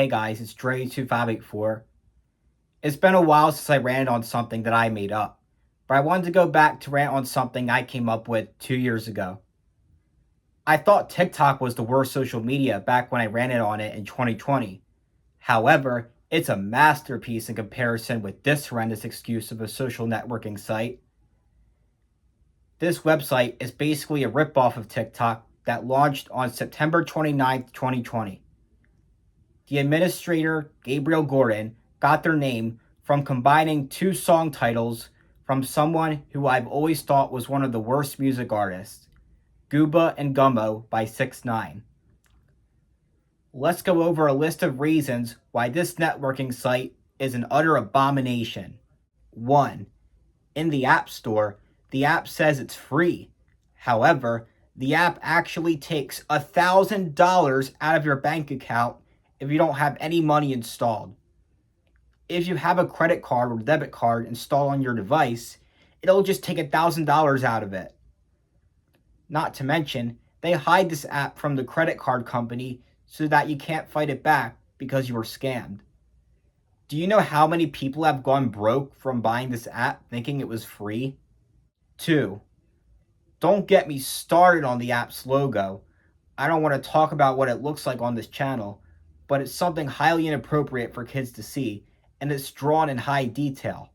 Hey guys, it's DrayYoutube584. It's been a while since I ranted on something that I made up, but I wanted to go back to rant on something I came up with 2 years ago. I thought TikTok was the worst social media back when I ranted on it in 2020. However, it's a masterpiece in comparison with this horrendous excuse of a social networking site. This website is basically a ripoff of TikTok that launched on September 29th, 2020. The administrator, Gabriel Gordon, got their name from combining two song titles from someone who I've always thought was one of the worst music artists, Gooba and Gummo by 6ix9ine. Let's go over a list of reasons why this networking site is an utter abomination. 1. In the App Store, the app says it's free. However, the app actually takes $1,000 out of your bank account if you don't have any money installed. If you have a credit card or debit card installed on your device, it'll just take $1,000 out of it. Not to mention, they hide this app from the credit card company so that you can't fight it back because you were scammed. Do you know how many people have gone broke from buying this app thinking it was free? 2. Don't get me started on the app's logo. I don't want to talk about what it looks like on this channel, but it's something highly inappropriate for kids to see, and it's drawn in high detail.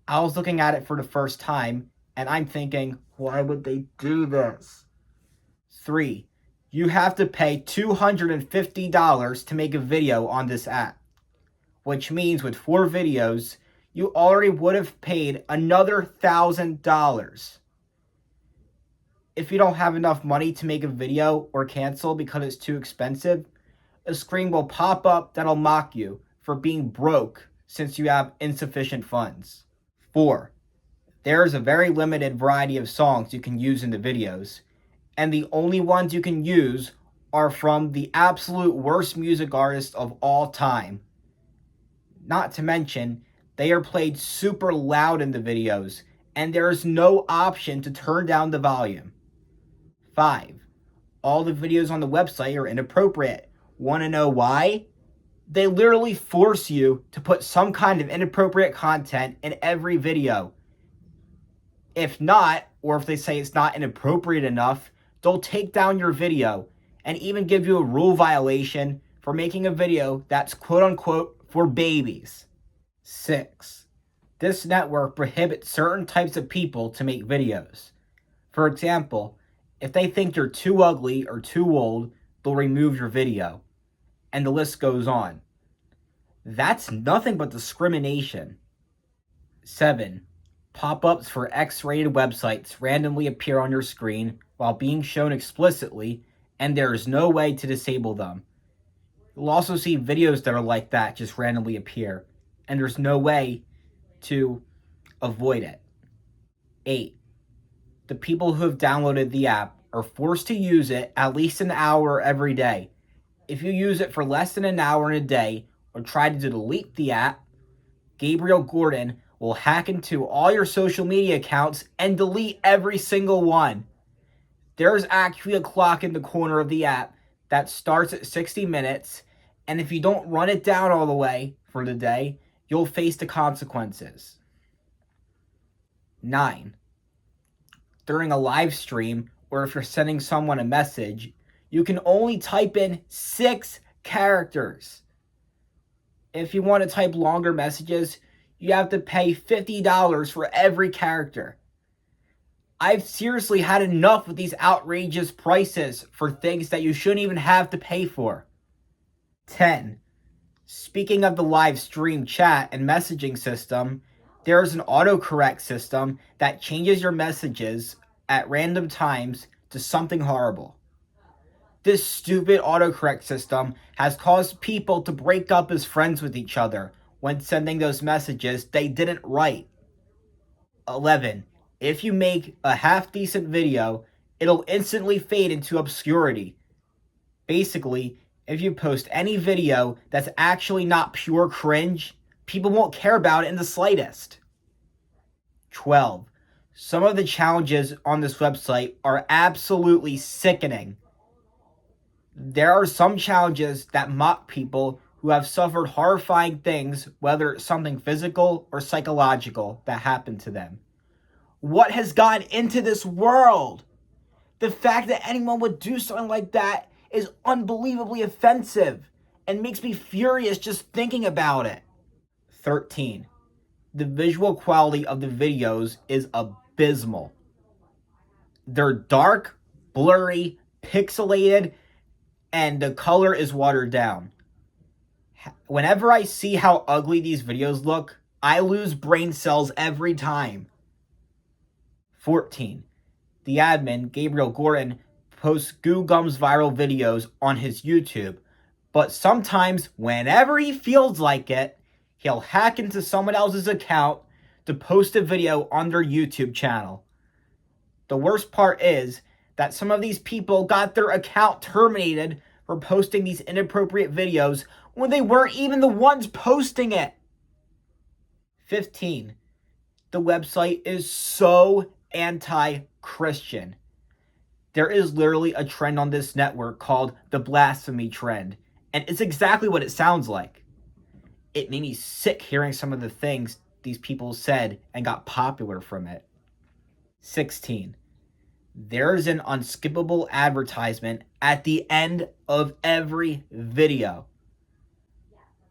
I was looking at it for the first time, and I'm thinking, why would they do this? 3. You have to pay $250 to make a video on this app, which means with 4 videos, you already would have paid another $1,000. If you don't have enough money to make a video or cancel because it's too expensive, a screen will pop up that'll mock you for being broke since you have insufficient funds. 4. There is a very limited variety of songs you can use in the videos, and the only ones you can use are from the absolute worst music artist of all time. Not to mention, they are played super loud in the videos, and there is no option to turn down the volume. 5. All the videos on the website are inappropriate. Want to know why? They literally force you to put some kind of inappropriate content in every video. If not, or if they say it's not inappropriate enough, they'll take down your video and even give you a rule violation for making a video that's quote-unquote for babies. 6. This network prohibits certain types of people to make videos. For example, if they think you're too ugly or too old, they'll remove your video. And the list goes on. That's nothing but discrimination. 7. Pop-ups for X-rated websites randomly appear on your screen while being shown explicitly, and there is no way to disable them. You'll also see videos that are like that just randomly appear, and there's no way to avoid it. 8. The people who have downloaded the app are forced to use it at least an hour every day. If you use it for less than an hour in a day or try to delete the app, Gabriel Gordon will hack into all your social media accounts and delete every single one. There's actually a clock in the corner of the app that starts at 60 minutes, and if you don't run it down all the way for the day, you'll face the consequences. 9. During a live stream, or if you're sending someone a message, you can only type in 6 characters. If you want to type longer messages, you have to pay $50 for every character. I've seriously had enough with these outrageous prices for things that you shouldn't even have to pay for. 10. Speaking of the live stream chat and messaging system, there is an autocorrect system that changes your messages at random times to something horrible. This stupid autocorrect system has caused people to break up as friends with each other when sending those messages they didn't write. 11. If you make a half-decent video, it'll instantly fade into obscurity. Basically, if you post any video that's actually not pure cringe, people won't care about it in the slightest. 12. Some of the challenges on this website are absolutely sickening. There are some challenges that mock people who have suffered horrifying things, whether it's something physical or psychological that happened to them. What has gotten into this world? The fact that anyone would do something like that is unbelievably offensive and makes me furious just thinking about it. 13. The visual quality of the videos is abysmal. They're dark, blurry, pixelated, and the color is watered down. Whenever I see how ugly these videos look, I lose brain cells every time. 14. The admin, Gabriel Gordon, posts GooGum's viral videos on his YouTube, but sometimes, whenever he feels like it, he'll hack into someone else's account to post a video on their YouTube channel. The worst part is that some of these people got their account terminated for posting these inappropriate videos when they weren't even the ones posting it. 15. The website is so anti-Christian. There is literally a trend on this network called the blasphemy trend, and it's exactly what it sounds like. It made me sick hearing some of the things these people said and got popular from it. 16. There's an unskippable advertisement at the end of every video.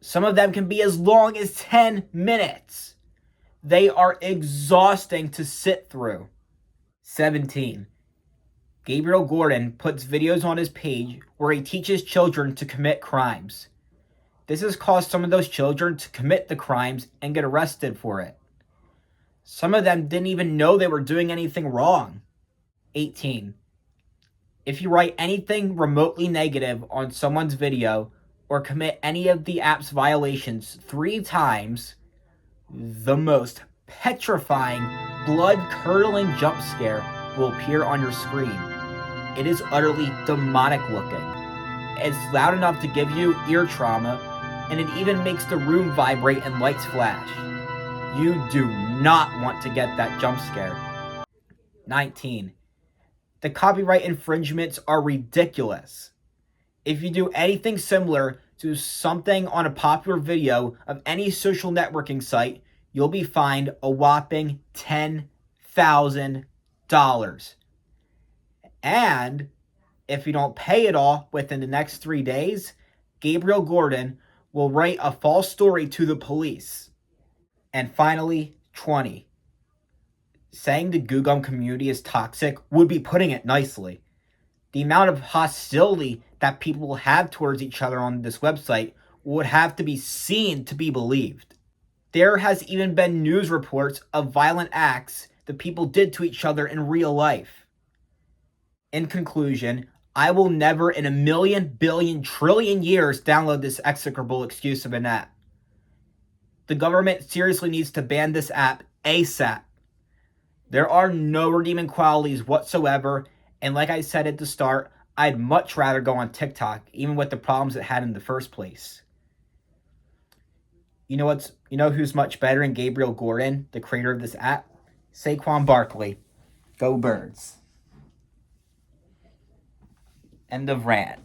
Some of them can be as long as 10 minutes. They are exhausting to sit through. 17. Gabriel Gordon puts videos on his page where he teaches children to commit crimes. This has caused some of those children to commit the crimes and get arrested for it. Some of them didn't even know they were doing anything wrong. 18. If you write anything remotely negative on someone's video or commit any of the app's violations 3 times, the most petrifying, blood-curdling jump scare will appear on your screen. It is utterly demonic looking. It's loud enough to give you ear trauma, and it even makes the room vibrate and lights flash. You do not want to get that jump scare. 19. The copyright infringements are ridiculous. If you do anything similar to something on a popular video of any social networking site, you'll be fined a whopping $10,000. And if you don't pay it all within the next 3 days, Gabriel Gordon will write a false story to the police. And finally, 20. Saying the GooGum community is toxic would be putting it nicely. The amount of hostility that people will have towards each other on this website would have to be seen to be believed. There has even been news reports of violent acts that people did to each other in real life. In conclusion, I will never in a million, billion, trillion years download this execrable excuse of an app. The government seriously needs to ban this app ASAP. There are no redeeming qualities whatsoever, and like I said at the start, I'd much rather go on TikTok, even with the problems it had in the first place. You know who's much better than Gabriel Gordon, the creator of this app? Saquon Barkley. Go Birds. End of rant.